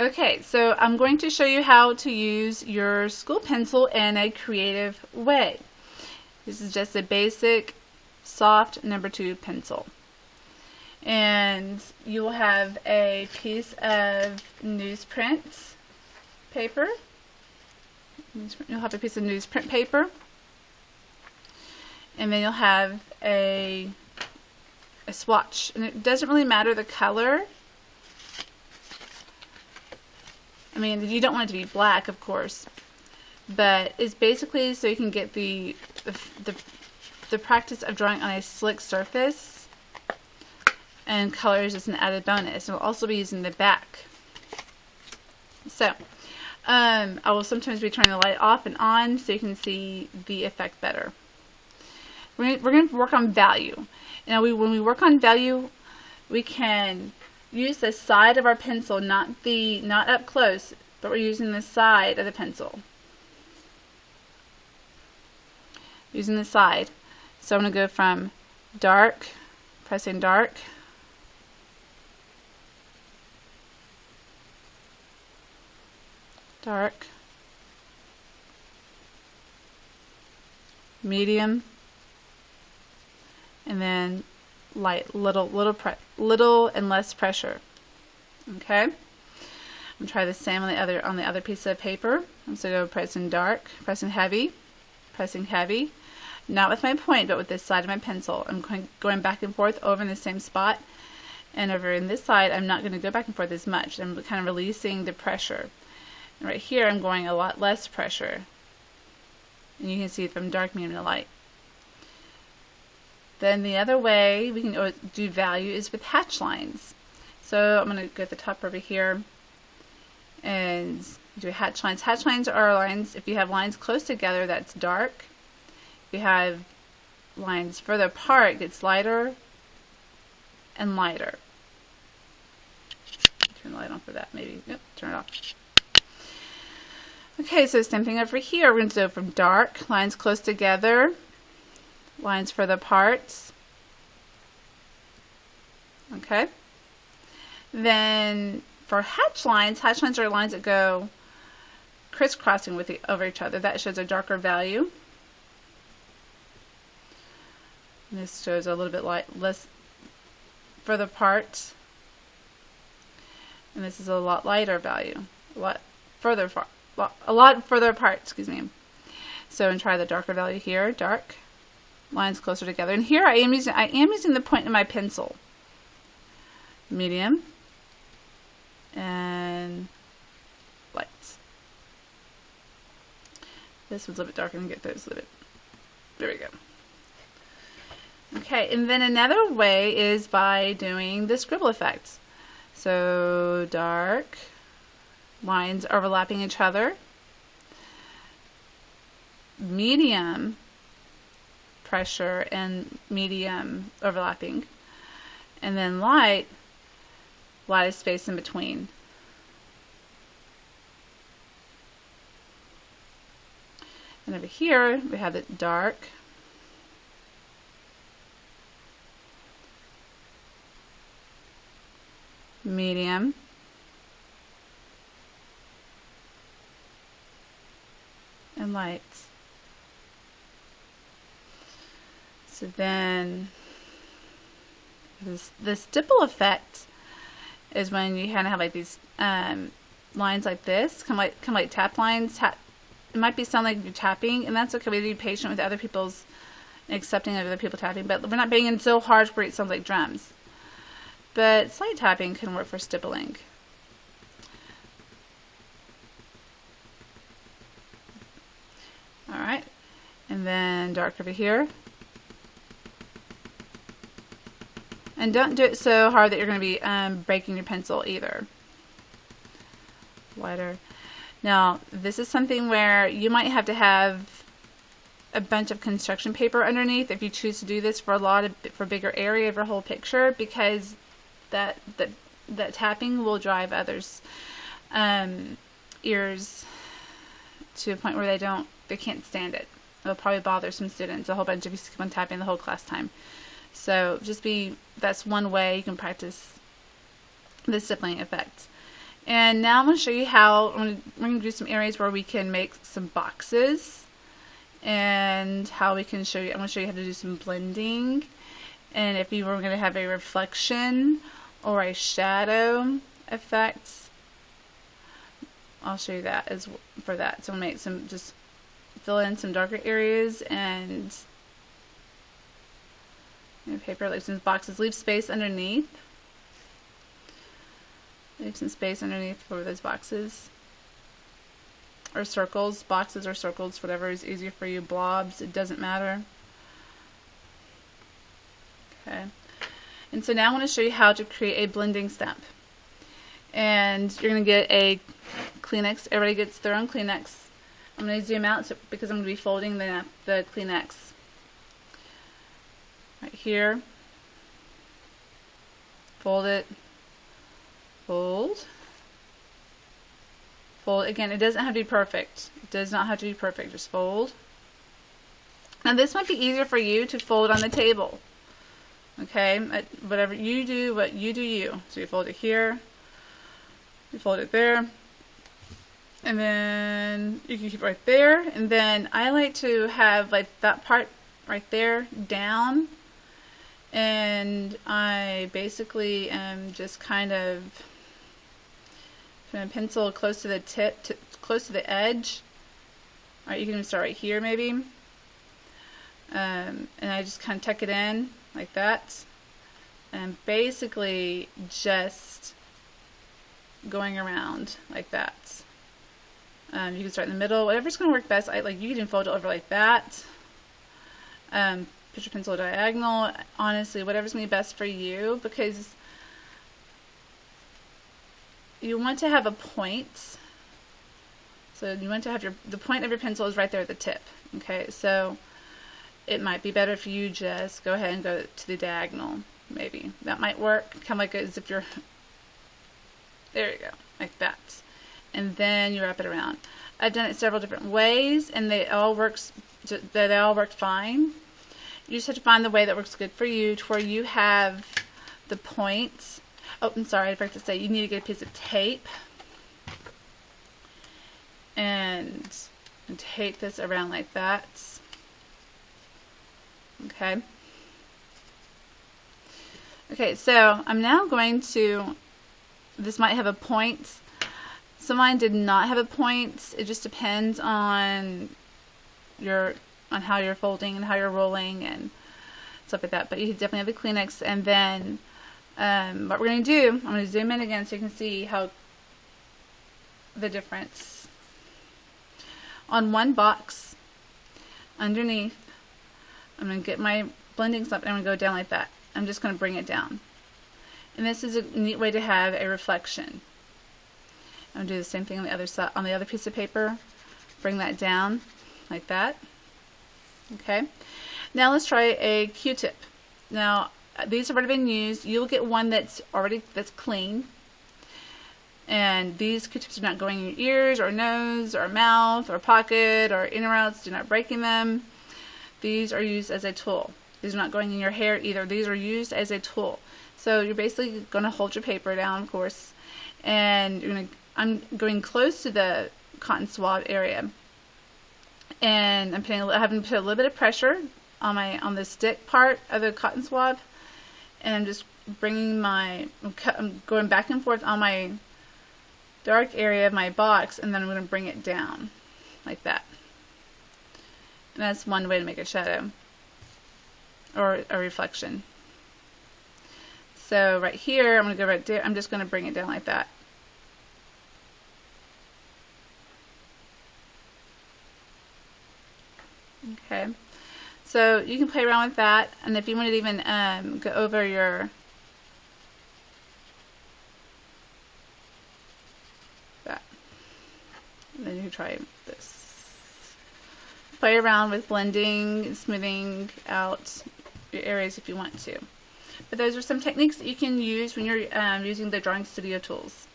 Okay, so I'm going to show you how to use your school pencil in a creative way. This is just a basic soft number 2 pencil. And you will have a piece of newsprint paper. You'll have a piece of newsprint paper. And then you'll have a swatch. And it doesn't really matter the color. I mean, you don't want it to be black, of course, but it's basically so you can get the practice of drawing on a slick surface, and color is just an added bonus. And we'll also be using the back. So, I will sometimes be turning the light off and on so you can see the effect better. We're going to work on value. Now, when we work on value, we can use the side of our pencil, not up close, but we're using the side of the pencil. Using the side. So I'm going to go from dark, pressing dark, dark, medium, and then light, little and less pressure. Okay, I'm gonna try the same on the other piece of paper. I'm just gonna go pressing dark, pressing heavy, not with my point, but with this side of my pencil. I'm going back and forth over in the same spot, and over in this side, I'm not going to go back and forth as much. I'm kind of releasing the pressure. And right here, I'm going a lot less pressure, and you can see from dark, medium, to light. Then the other way we can do value is with hatch lines. So I'm going to go at the top over here and do hatch lines. Hatch lines are lines, if you have lines close together, that's dark. If you have lines further apart, it gets lighter and lighter. Turn the light on for that, maybe. Yep, turn it off. Okay, so same thing over here. We're going to go from dark, lines close together, lines further apart. Okay. Then for hatch lines are lines that go crisscrossing over each other. That shows a darker value. And this shows a little bit less further apart. And this is a lot lighter value. A lot further apart, excuse me. So and try the darker value here, dark. Lines closer together, and here I am using the point of my pencil. Medium and light. This one's a little bit darker, and get those a little bit. There we go. Okay, and then another way is by doing the scribble effect. So dark, lines overlapping each other, medium pressure and medium overlapping, and then light space in between. And over here we have the dark, medium, and light. So then the stipple effect is when you kind of have like these lines like this, kind of like tap lines. It might sound like you're tapping, and that's okay. We need to be patient with other people's accepting of other people tapping, but we're not banging so hard where it sounds like drums. But slight tapping can work for stippling. All right, and then dark over here. And don't do it so hard that you're going to be breaking your pencil either. Lighter. Now, this is something where you might have to have a bunch of construction paper underneath if you choose to do this for for bigger area of your whole picture, because that tapping will drive others' ears to a point where they can't stand it. It'll probably bother some students a whole bunch if you keep on tapping the whole class time. So that's one way you can practice the stippling effect. And now I'm going to show you how we're going to do some areas where we can make some boxes, and how we can show you. I'm going to show you how to do some blending, and if you were going to have a reflection or a shadow effect, I'll show you that as for that. So I'm going to make some, just fill in some darker areas and paper, like some boxes. Leave space underneath. Leave some space underneath for those boxes. Or circles, boxes or circles, whatever is easier for you. Blobs, it doesn't matter. Okay. And so now I want to show you how to create a blending stamp. And you're going to get a Kleenex. Everybody gets their own Kleenex. I'm going to zoom out because I'm going to be folding the Kleenex. Right here. Fold it. Fold. Fold. Again, it doesn't have to be perfect. It does not have to be perfect. Just fold. Now this might be easier for you to fold on the table. Okay? Whatever you do, what you do you. So you fold it here. You fold it there. And then you can keep it right there. And then I like to have like that part right there down. And I basically am just kind of pencil close to the tip, close to the edge. Alright, you can even start right here maybe. And I just kind of tuck it in like that. And basically just going around like that. You can start in the middle, whatever's going to work best. You can even fold it over like that. Put your pencil diagonal. Honestly, whatever's going to be best for you, because you want to have a point. So you want to have the point of your pencil is right there at the tip. Okay, so it might be better if you just go ahead and go to the diagonal. Maybe that might work. Kind of like as if you're. There you go, like that. And then you wrap it around. I've done it several different ways, and they all worked fine. You just have to find the way that works good for you, to where you have the points. Oh, I'm sorry, I forgot to say, you need to get a piece of tape and tape this around like that. Okay. Okay, so I'm now going to. This might have a point. Some mine did not have a point. It just depends on how you're folding and how you're rolling and stuff like that. But you definitely have the Kleenex. And then what we're going to do, I'm going to zoom in again so you can see how the difference. On one box underneath, I'm going to get my blending stuff and I'm going to go down like that. I'm just going to bring it down. And this is a neat way to have a reflection. I'm going to do the same thing on the other side, on the other piece of paper. Bring that down like that. Okay. Now let's try a Q-tip. Now these have already been used. You'll get one that's clean. And these Q-tips are not going in your ears or nose or mouth or pocket or anywhere else. Do not breaking them. These are used as a tool. These are not going in your hair either. These are used as a tool. So you're basically going to hold your paper down, of course, and I'm going close to the cotton swab area, and I'm having to put a little bit of pressure on the stick part of the cotton swab, and I'm just bringing I'm going back and forth on my dark area of my box, and then I'm going to bring it down like that. And that's one way to make a shadow or a reflection. So right here, I'm going to go right there. I'm just going to bring it down like that. Okay. So you can play around with that, and if you want to even go over your that, and then you can try this. Play around with blending, smoothing out your areas if you want to. But those are some techniques that you can use when you're using the drawing studio tools.